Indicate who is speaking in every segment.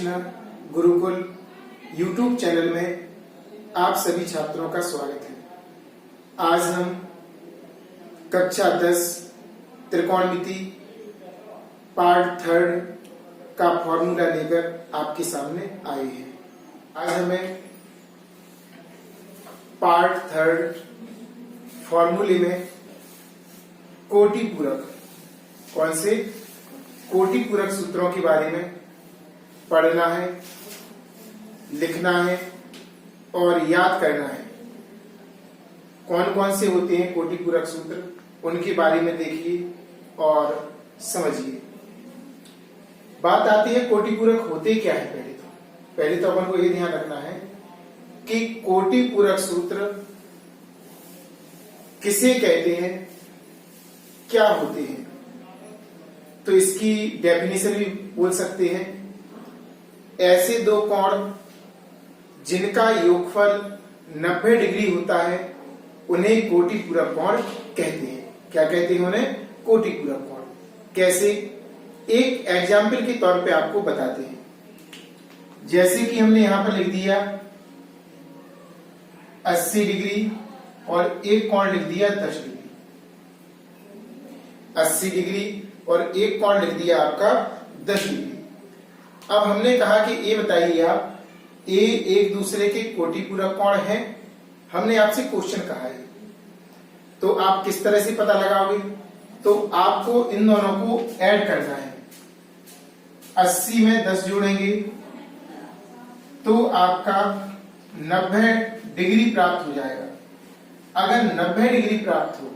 Speaker 1: Krishna Gurukul YouTube channel में आप सभी छात्रों का स्वागत है। आज हम कक्षा 10 त्रिकोणमिति पार्ट 3 का फॉर्मूला लेकर आपके सामने आए हैं। आज हमें पार्ट 3 फॉर्मूले में कोटि पूरक, कौन से कोटि पूरक सूत्रों के बारे में पढ़ना है, लिखना है और याद करना है। कौन कौन से होते हैं कोटि पूरक सूत्र, उनके बारे में देखिए और समझिए। बात आती है कोटि पूरक होते क्या है। पहले तो अपन को ये ध्यान रखना है कि कोटि पूरक सूत्र किसे कहते हैं, क्या होते हैं। तो इसकी डेफिनेशन भी बोल सकते हैं, ऐसे दो कोण जिनका योगफल 90 डिग्री होता है उन्हें कोटि पूरक कोण कहते हैं। क्या कहते हैं उन्हें? कोटि पूरक कोण। कैसे? एक एग्जाम्पल के तौर पे आपको बताते हैं। जैसे कि हमने यहां पर लिख दिया 80 डिग्री और एक कोण लिख दिया 10 डिग्री। 80 डिग्री और एक कोण लिख दिया आपका 10 डिग्री। अब हमने कहा कि ये बताइए आप, ये एक दूसरे के कोटि पूरक कोण हैं। हमने आपसे क्वेश्चन कहा है, तो आप किस तरह से पता लगाओगे? तो आपको इन दोनों को ऐड करना है। 80 में 10 जोड़ेंगे तो आपका 90 डिग्री प्राप्त हो जाएगा। अगर 90 डिग्री प्राप्त हो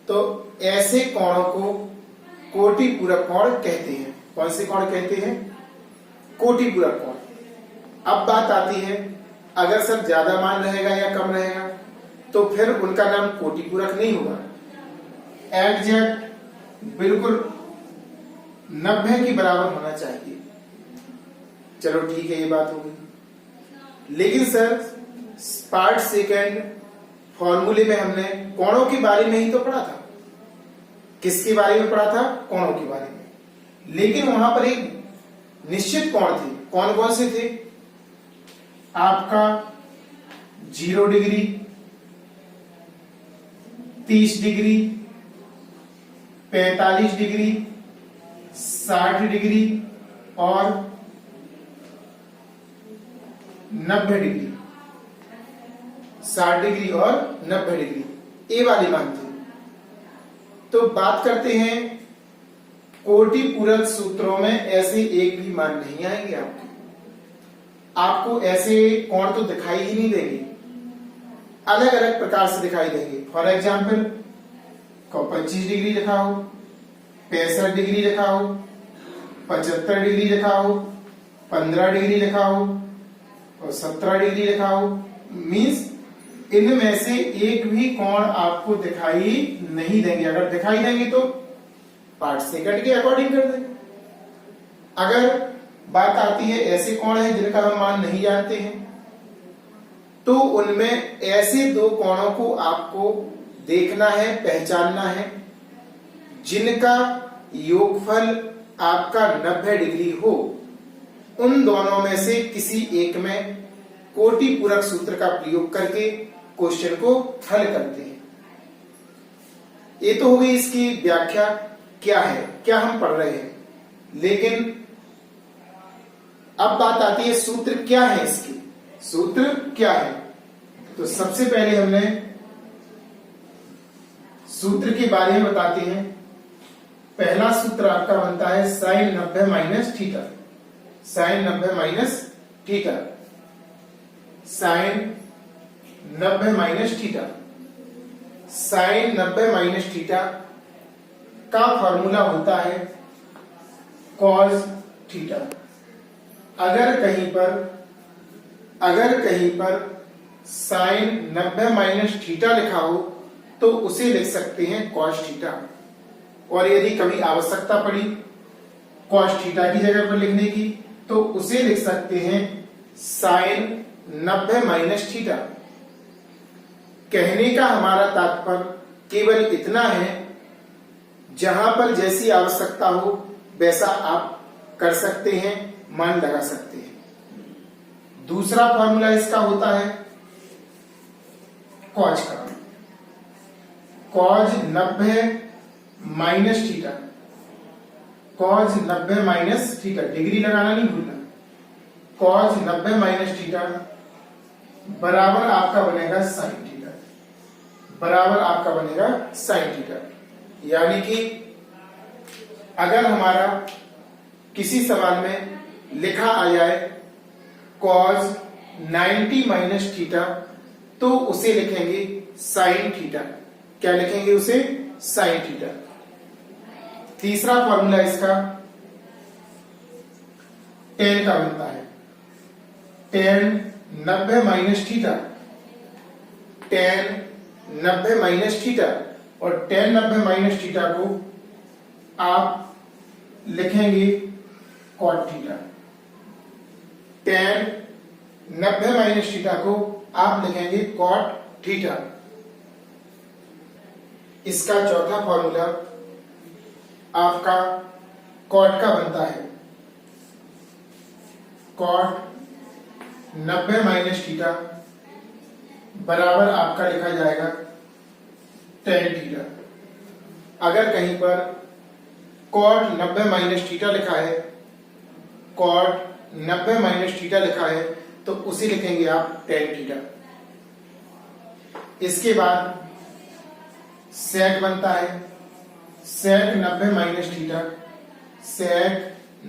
Speaker 1: तो ऐसे कोणों को कोटि पूरक कोण कहते हैं। कौन से कोण कहते हैं? कोटि पूरक कोण। अब बात आती है, अगर सर ज्यादा मान रहेगा या कम रहेगा तो फिर उनका नाम कोटि पूरक नहीं होगा। एग्जैक्ट बिल्कुल 90 के बराबर होना चाहिए। चलो ठीक है, ये बात हो गई। लेकिन सर पार्ट 2 फॉर्मूले में हमने कोणों के बारे में ही तो पढ़ा था। किसके बारे में पढ़ा था? कोणों के बारे में। लेकिन वहां पर एक निश्चित कोण थे। कौन कौन से थे? आपका 0 डिग्री, 30 डिग्री, 45 डिग्री, 60 डिग्री और 90 डिग्री। 60 डिग्री और 90 डिग्री, ये वाले मान थे। तो बात करते हैं, कोटि पूरक सूत्रों में ऐसे एक भी मान नहीं आएंगे आपको ऐसे कोण तो दिखाई ही नहीं देंगे, अलग अलग प्रकार से दिखाई देंगे। फॉर एग्जाम्पल 25 डिग्री लिखा हो, 65 डिग्री लिखा हो, 75 डिग्री लिखा हो, 15 डिग्री लिखा हो और 17 डिग्री लिखा हो। मीन्स इनमें से एक भी कोण आपको दिखाई नहीं देंगे। अगर दिखाई देंगे तो पार्ट 2 के अकॉर्डिंग कर देंगे। अगर बात आती है ऐसे कोण हैं जिनका हम मान नहीं जानते हैं, तो उनमें ऐसे दो कोणों को आपको देखना है, पहचानना है, जिनका योगफल आपका 90 डिग्री हो। उन दोनों में से किसी एक में कोटि पूरक सूत्र का प्रयोग करके क्वेश्चन को हल करते हैं। ये तो हो गई इसकी व्याख्या, क्या है, क्या हम पढ़ रहे हैं। लेकिन अब बात आती है सूत्र क्या है इसकी, सूत्र क्या है। तो सबसे पहले हमने सूत्र के बारे में बताते हैं। पहला सूत्र आपका बनता है sin 90 minus theta. sin 90 minus theta, sin 90 minus theta. sin 90 minus theta का फॉर्मूला होता है cos थीटा। अगर कहीं पर sin 90 माइनस थीटा लिखा हो तो उसे लिख सकते हैं cos थीटा। और यदि कभी आवश्यकता पड़ी cos थीटा की जगह पर लिखने की तो उसे लिख सकते हैं sin 90 माइनस थीटा। कहने का हमारा तात्पर्य केवल इतना है, जहां पर जैसी आवश्यकता हो वैसा आप कर सकते हैं, मान लगा सकते हैं। दूसरा फॉर्मूला इसका होता है कॉज का, cause 90 minus theta, cause 90 minus theta, degree लगाना नहीं भूलना, कॉज 90 माइनस थीटा बराबर आपका बनेगा साइन थीटा, बराबर आपका बनेगा साइन थीटा। यानी कि अगर हमारा किसी सवाल में लिखा आ जाए कॉज 90 माइनस थीटा, तो उसे लिखेंगे साइन थीटा। क्या लिखेंगे उसे? Sine theta. तीसरा फॉर्मूला इसका टेन का बनता है, tan 90 minus theta, tan 90 minus theta, और टेन 90 माइनस थीटा को आप लिखेंगे cot theta, tan 90 minus theta को आप लिखेंगे कॉट थीटा। इसका चौथा फॉर्मूला आपका कॉट का बनता है, कॉट 90 माइनस थीटा बराबर आपका लिखा जाएगा टेन थीटा। अगर कहीं पर कॉट 90 माइनस थीटा लिखा है, कॉट 90 माइनस थीटा लिखा है, तो उसे लिखेंगे आप टेन थीटा। इसके बाद सेक बनता है, सेक 90 माइनस थीटा, सेक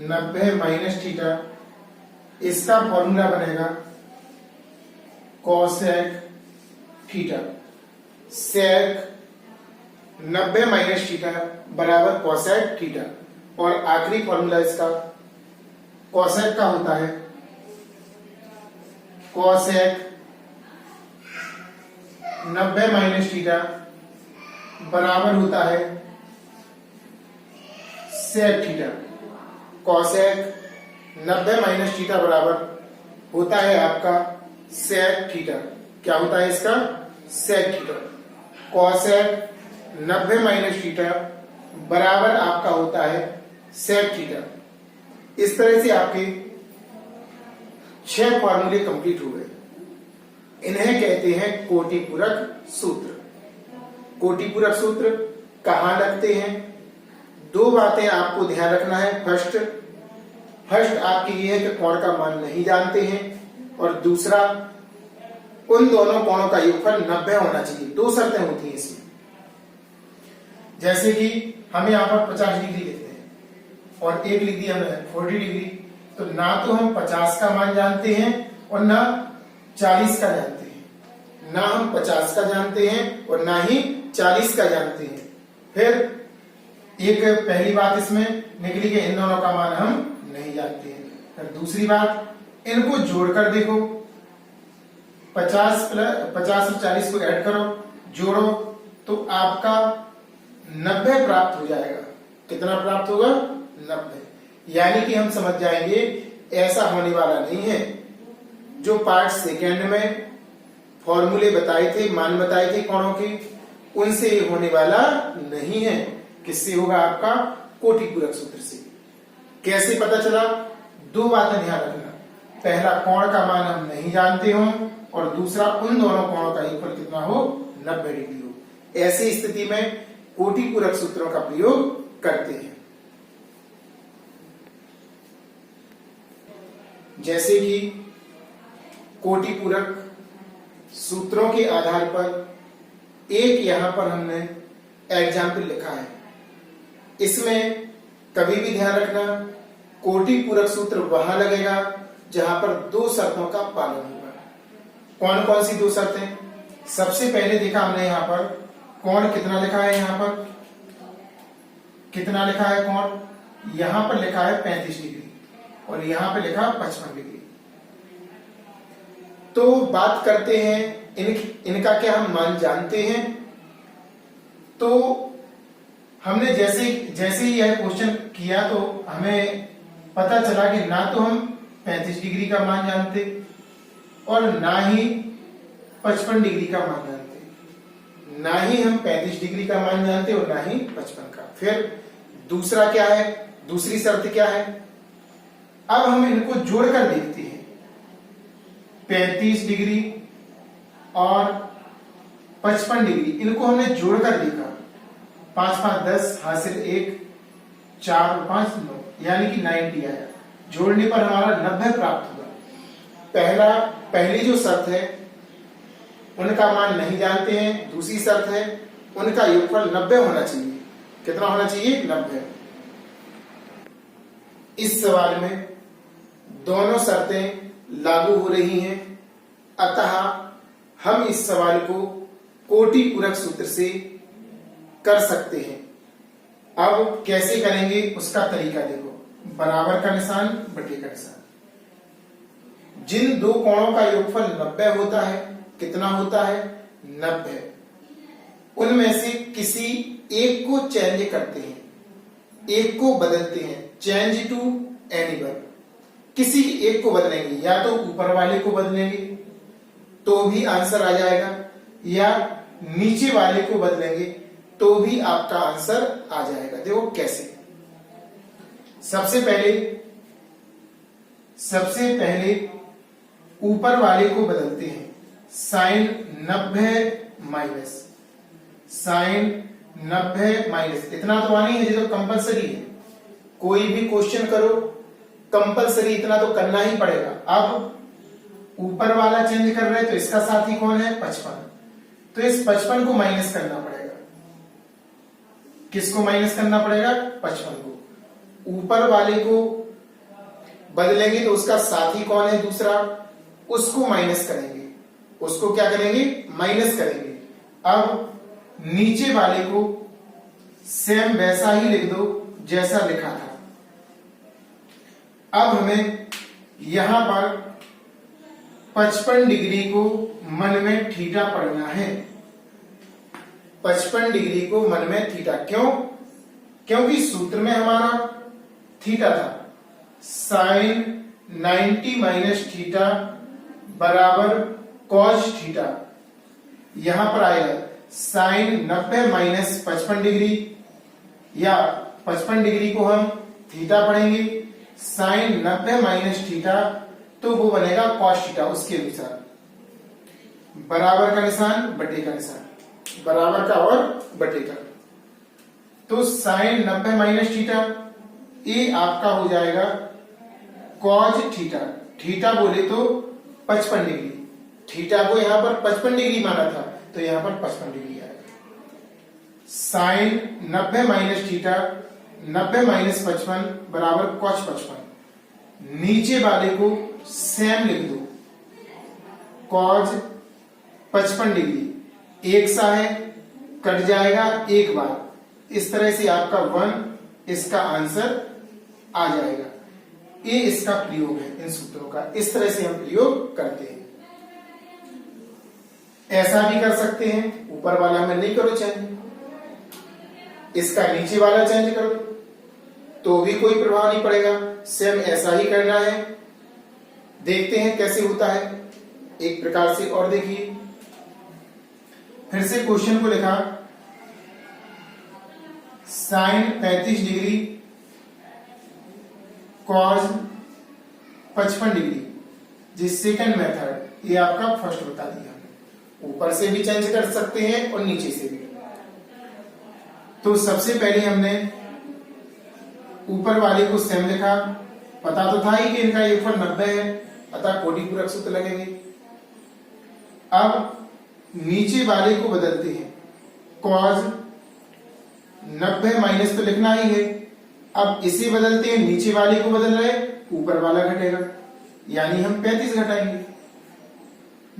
Speaker 1: 90 माइनस थीटा, इसका फॉर्मूला बनेगा कोसेक थीटा, सेक 90 माइनस थीटा बराबर कोसेक थीटा। और आखिरी फॉर्मूला इसका कोसेक का होता है, कोसेक 90 माइनस थीटा बराबर होता है sec theta. Cosec 90 minus theta बराबर होता है आपका सेक थीटा। क्या होता है इसका? Sec theta. Cosec 90 minus theta बराबर आपका होता है सेक थीटा। इस तरह से आपके 6 फॉर्मूले कंप्लीट हो गए। इन्हें कहते हैं कोटिपूरक सूत्र। कोटिपूरक सूत्र कहां लगते हैं? 2 बातें आपको ध्यान रखना है। फर्स्ट आपकी ये है कि कोण का मान नहीं जानते हैं, और दूसरा उन दोनों कोणों का योगफल 90 होना चाहिए। 2 शर्तें होती हैं इसमें। जैसे कि हम यहां पर 50 डिग्री लिखते हैं और एक लिख दिया हमने 40 डिग्री, तो ना तो हम 50 का मान जानते हैं और ना 40 का जानते हैं। ना हम 50 का जानते हैं और ना ही 40 का जानते हैं। फिर एक पहली बात इसमें निकली कि इन दोनों का मान हम नहीं जानते हैं। फिर दूसरी बात, इनको जोड़कर देखो, 50 और 40 को ऐड करो, जोड़ो, तो आपका 90 प्राप्त हो जाएगा। कितना प्राप्त होगा? 90। यानी कि हम समझ जाएंगे ऐसा होने वाला नहीं है। जो पार्ट सेकेंड में फॉर्मूले बताए थे, मान बताए थे कोणों के, उनसे ये होने वाला नहीं है। किससे होगा? आपका कोटिपूरक सूत्र से। कैसे पता चला? 2 बातें ध्यान रखना। पहला, कोण का मान हम नहीं जानते हो, और दूसरा उन दोनों कोणों का योगफल कितना हो? 90 डिग्री हो। ऐसी स्थिति में कोटिपूरक सूत्रों का प्रयोग करते हैं। जैसे कि कोटिपूरक सूत्रों के आधार पर एक यहां पर हमने एग्जाम्पल लिखा है। इसमें कभी भी ध्यान रखना, कोटिपूरक सूत्र वहां लगेगा जहां पर 2 शर्तों का पालन होगा। कौन कौन सी 2 शर्तें? सबसे पहले देखा हमने यहां पर कोण कितना लिखा है, यहां पर कितना लिखा है कोण? यहां पर लिखा है 35 डिग्री और यहां पर लिखा 55 डिग्री। तो बात करते हैं इनका क्या हम मान जानते हैं? तो हमने जैसे ही यह क्वेश्चन किया तो हमें पता चला कि ना तो हम 35 डिग्री का मान जानते और ना ही 55 डिग्री का मान जानते। ना ही हम 35 डिग्री का मान जानते और ना ही 55 का। फिर दूसरा क्या है? दूसरी शर्त क्या है? अब हम इनको जोड़कर देखते हैं। 35 डिग्री और 55 डिग्री, इनको हमने जोड़कर देखा। 5 5 10, हासिल 1, 4 और 5 9, यानी कि 90 आया। जोड़ने पर हमारा 90 प्राप्त हुआ। पहली जो शर्त है उनका मान नहीं जानते हैं। दूसरी शर्त है उनका योगफल 90 होना चाहिए। कितना होना चाहिए? 90। इस सवाल में दोनों शर्तें लागू हो रही हैं, अतः हम इस सवाल को कोटि पूरक सूत्र से कर सकते हैं। अब कैसे करेंगे उसका तरीका देखो। बराबर का निशान, बटे का निशान। जिन दो कोणों का योगफल 90 होता है, कितना होता है? 90। उनमें से किसी एक को चेंज करते हैं, एक को बदलते हैं। चेंज टू एनी वन, किसी एक को बदलेंगे, या तो ऊपर वाले को बदलेंगे तो भी आंसर आ जाएगा, या नीचे वाले को बदलेंगे तो भी आपका आंसर आ जाएगा। देखो कैसे। सबसे पहले ऊपर वाले को बदलते हैं। साइन 90 माइनस, साइन 90 माइनस, इतना तो आनी है, ये तो कंपलसरी है। कोई भी क्वेश्चन करो कंपलसरी इतना तो करना ही पड़ेगा। अब ऊपर वाला चेंज कर रहे हैं तो इसका साथी कौन है? 55। तो इस 55 को माइनस करना पड़ेगा। किसको माइनस करना पड़ेगा? 55 को। ऊपर वाले को बदलेंगे तो उसका साथी कौन है? दूसरा, उसको माइनस करेंगे। उसको क्या करेंगे? माइनस करेंगे। अब नीचे वाले को सेम वैसा ही लिख दो जैसा लिखा था। अब हमें यहां पर 55 डिग्री को मन में थीटा पढ़ना है। 55 डिग्री को मन में थीटा, क्यों? क्योंकि सूत्र में हमारा थीटा था। साइन 90 माइनस थीटा बराबर कॉस थीटा। यहां पर आएगा साइन 90 माइनस 55 डिग्री, या 55 डिग्री को हम थीटा पढ़ेंगे। साइन 90 माइनस थीटा तो वो बनेगा कॉस थीटा उसके अनुसार। बराबर का निशान, बटे का निशान, बराबर का और बटे का। तो साइन 90 माइनस थीटा ये आपका हो जाएगा कॉस थीटा। थीटा बोले तो 55 डिग्री, थीटा को यहां पर 55 डिग्री माना था तो यहां पर 55 डिग्री आएगा। साइन 90 माइनस थीटा, 90 माइनस 55 बराबर कॉस 55। नीचे वाले को सेम लिख दो, कॉस 55 डिग्री। एक सा है, कट जाएगा एक बार। इस तरह से आपका 1 इसका आंसर आ जाएगा। ये इसका प्रयोग है इन सूत्रों का। इस तरह से हम प्रयोग करते हैं। ऐसा भी कर सकते हैं, ऊपर वाला में नहीं करो चेंज, इसका नीचे वाला चेंज करो तो भी कोई प्रभाव नहीं पड़ेगा। सेम ऐसा ही करना है। देखते हैं कैसे होता है। एक प्रकार से और देखिए, फिर से क्वेश्चन को लिखा, साइन 35 डिग्री कॉस 55 डिग्री, जिस सेकंड मेथड, ये आपका फर्स्ट बता दिया। ऊपर से भी चेंज कर सकते हैं और नीचे से भी। तो सबसे पहले हमने ऊपर वाले को सेम लिखा। पता तो था ही कि इनका योगफल 90 है, अतः कोटि पूरक सूत्र लगेंगे। अब नीचे वाले को बदलते हैं। कॉस 90 माइनस तो लिखना ही है। अब इसे बदलते हैं, नीचे वाले को बदल रहे, ऊपर वाला घटेगा, यानी हम 35 घटाएंगे।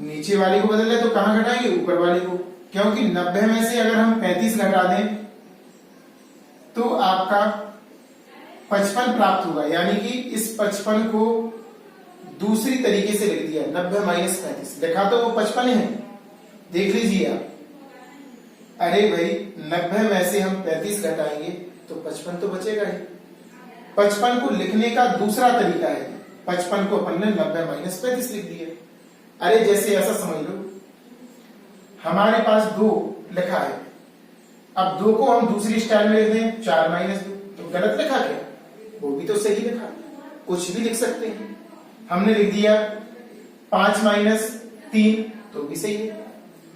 Speaker 1: नीचे वाले को बदल रहे तो कहां घटाएंगे? ऊपर वाले को, क्योंकि 90 में से अगर हम 35 घटा दें तो आपका 55 प्राप्त होगा। यानी कि इस 55 को दूसरी तरीके से लिख दिया, 90 माइनस 35। लिखा तो वो 55 है, देख लीजिए आप। अरे भाई 90 में से हम 35 घटाएंगे तो 55 तो बचेगा ही। 55 को लिखने का दूसरा तरीका है, 55 को अपन ने 90 माइनस 35 लिख दिया। अरे जैसे ऐसा समझ लो, हमारे पास 2 लिखा है, अब 2 को हम दूसरी स्टाइल में लिख दें 4 माइनस 2, तो गलत लिखा क्या? वो भी तो सही लिखा। कुछ भी लिख सकते हैं। हमने लिख दिया 5 माइनस 3, तो भी सही है,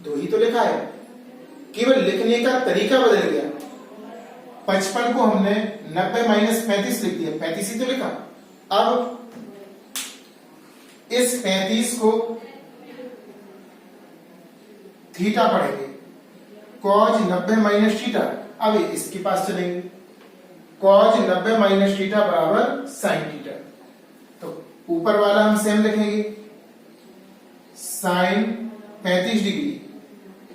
Speaker 1: 2 ही तो लिखा है, केवल लिखने का तरीका बदल गया। 55 को हमने 90 माइनस 35 लिख दिया, 35 ही तो लिखा। अब इस 35 को थीटा पढ़ेंगे, कॉज 90 माइनस थीटा। अब इसके पास चलेंगे, कॉज 90 माइनस थीटा बराबर साइन थीटा। तो ऊपर वाला हम सेम लिखेंगे, sine 35 degree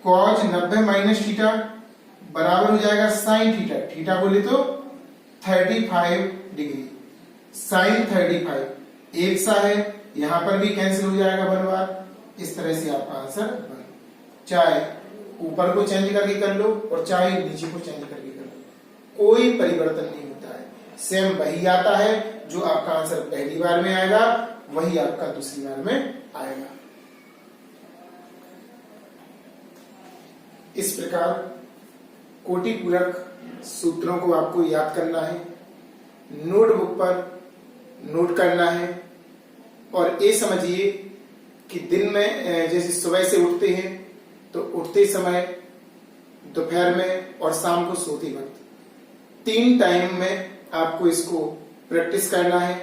Speaker 1: cos 90 minus theta बराबर हो जाएगा साइन थीटा। थीटा बोले तो 35 डिग्री, साइन 35 एक सा है, यहां पर भी कैंसिल हो जाएगा 1 बार। इस तरह से आपका आंसर बन, चाहे ऊपर को चेंज करके कर लो और चाहे नीचे को चेंज करके कर लो, कोई परिवर्तन नहीं होता है, सेम वही आता है। जो आपका आंसर पहली बार में आएगा वही आपका दूसरी बार में आएगा। इस प्रकार कोटि पूरक सूत्रों को आपको याद करना है, नोटबुक पर नोट करना है और ये समझिए कि दिन में जैसे सुबह से उठते हैं तो उठते समय, दोपहर में और शाम को सोते वक्त 3 टाइम में आपको इसको प्रैक्टिस करना है,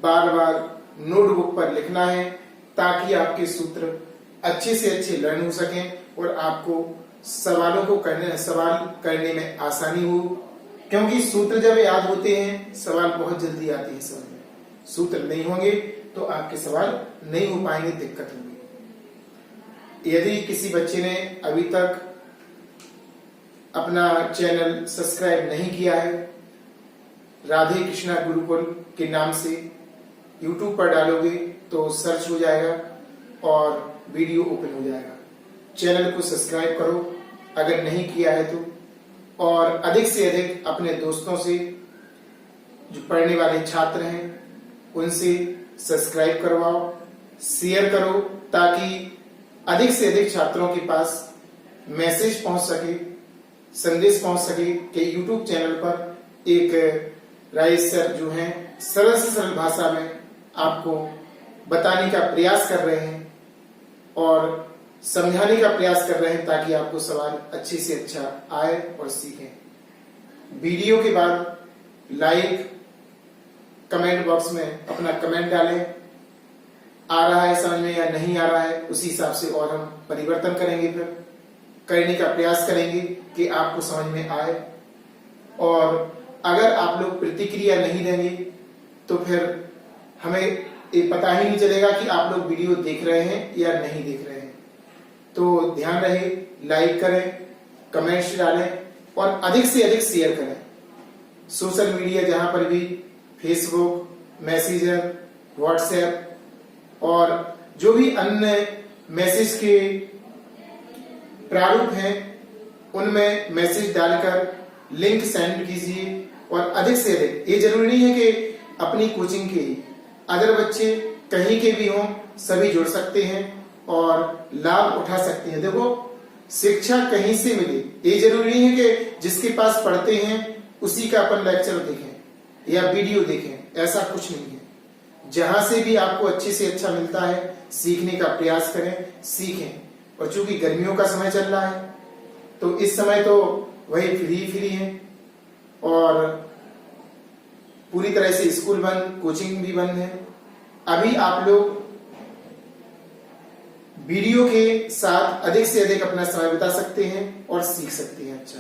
Speaker 1: बार बार नोटबुक पर लिखना है ताकि आपके सूत्र अच्छे से अच्छे लर्न हो सकें और आपको सवाल करने में आसानी हो। क्योंकि सूत्र जब याद होते हैं सवाल बहुत जल्दी आते हैं समझ में, सूत्र नहीं होंगे तो आपके सवाल नहीं हो पाएंगे, दिक्कत होगी। यदि किसी बच्चे ने अभी तक अपना चैनल सब्सक्राइब नहीं किया है, राधे कृष्णा गुरुकुल के नाम से YouTube पर डालोगे तो सर्च हो जाएगा और वीडियो ओपन हो जाएगा। चैनल को सब्सक्राइब करो अगर नहीं किया है तो, और अधिक से अधिक अपने दोस्तों से, जो पढ़ने वाले छात्र हैं उनसे सब्सक्राइब करवाओ, शेयर करो ताकि अधिक से अधिक छात्रों के पास मैसेज पहुंच सके, संदेश पहुंच सके कि YouTube चैनल पर एक राइस सर जो हैं सरल से सरल भाषा में आपको बताने का प्रयास कर रहे हैं और समझाने का प्रयास कर रहे हैं ताकि आपको सवाल अच्छे से अच्छा आए और सीखें। वीडियो के बाद लाइक, कमेंट बॉक्स में अपना कमेंट डालें, आ रहा है समझ में या नहीं आ रहा है, उसी हिसाब से और हम परिवर्तन करेंगे, फिर करने का प्रयास करेंगे कि आपको समझ में आए। और अगर आप लोग प्रतिक्रिया नहीं देंगे तो फिर हमें ये पता ही नहीं चलेगा कि आप लोग वीडियो देख रहे हैं या नहीं देख रहे हैं। तो ध्यान रहे, लाइक करें, कमेंट्स डालें और अधिक से अधिक शेयर करें। सोशल मीडिया जहां पर भी, फेसबुक, मैसेंजर, व्हाट्सएप और जो भी अन्य मैसेज के प्रारूप हैं उनमें मैसेज डालकर लिंक सेंड कीजिए और अधिक से अधिक। ये जरूरी नहीं है कि अपनी कोचिंग के अगर बच्चे कहीं के भी हों सभी जुड़ सकते हैं और लाभ उठा सकते हैं। देखो, शिक्षा कहीं से मिले, ये जरूरी नहीं है कि जिसके पास पढ़ते हैं उसी का अपन लेक्चर देखें या वीडियो देखें, ऐसा कुछ नहीं है। जहां से भी आपको अच्छे से अच्छा मिलता है सीखने का प्रयास करें, सीखें। और चूंकि गर्मियों का समय चल रहा है तो इस समय तो वही फ्री है और पूरी तरह से स्कूल बंद, कोचिंग भी बंद है। अभी आप लोग वीडियो के साथ अधिक से अधिक अपना समय बिता सकते हैं और सीख सकते हैं अच्छा।